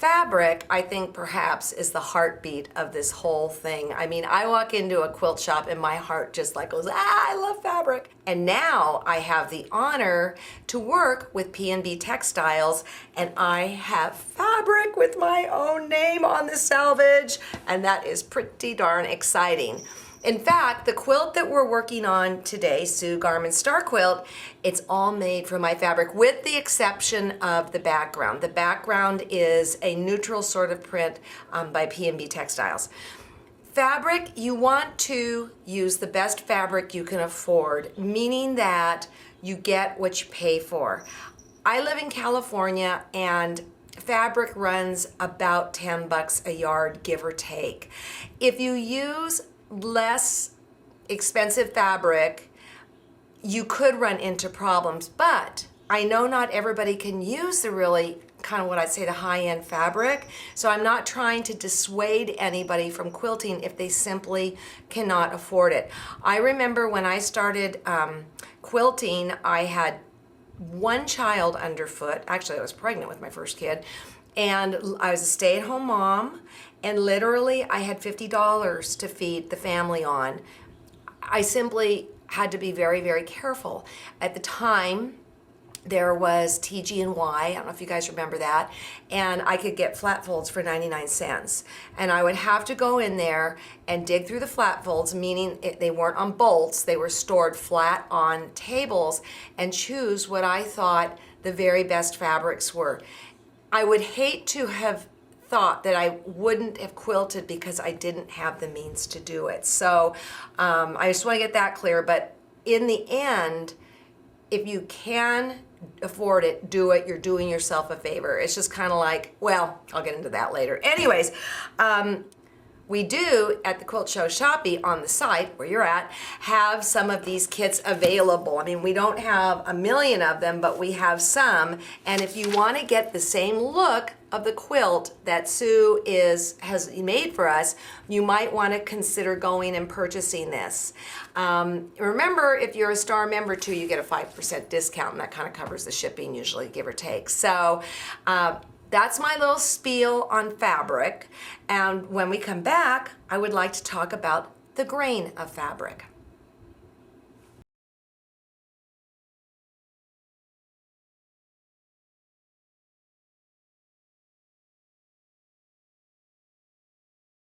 Fabric, I think perhaps, is the heartbeat of this whole thing. I mean, I walk into a quilt shop and my heart just like goes, I love fabric. And now I have the honor to work with P&B Textiles, and I have fabric with my own name on the selvage, and that is pretty darn exciting. In fact, the quilt that we're working on today, Sue Garman Star Quilt, it's all made from my fabric with the exception of the background. The background is a neutral sort of print by P&B Textiles. Fabric, you want to use the best fabric you can afford, meaning that you get what you pay for. I live in California and fabric runs about $10 a yard, give or take. If you use less expensive fabric, you could run into problems, but I know not everybody can use the really kind of what I'd say the high-end fabric, so I'm not trying to dissuade anybody from quilting if they simply cannot afford it. I remember when I started quilting, I had one child underfoot. Actually, I was pregnant with my first kid, and I was a stay-at-home mom, and literally I had $50 to feed the family on. I simply had to be very, very careful. At the time, there was TG&Y, I don't know if you guys remember that, and I could get flat folds for 99 cents. And I would have to go in there and dig through the flat folds, meaning they weren't on bolts, they were stored flat on tables, and choose what I thought the very best fabrics were. I would hate to have thought that I wouldn't have quilted because I didn't have the means to do it. So I just want to get that clear, but in the end, if you can afford it, do it. You're doing yourself a favor. It's just kind of like, well, I'll get into that later. Anyways, we do at the Quilt Show Shopee on the site where you're at have some of these kits available. I mean, we don't have a million of them, but we have some. And if you want to get the same look of the quilt that Sue has made for us, you might want to consider going and purchasing this. Remember, if you're a Star member too, you get a 5% discount, and that kind of covers the shipping usually, give or take. So that's my little spiel on fabric. And when we come back, I would like to talk about the grain of fabric.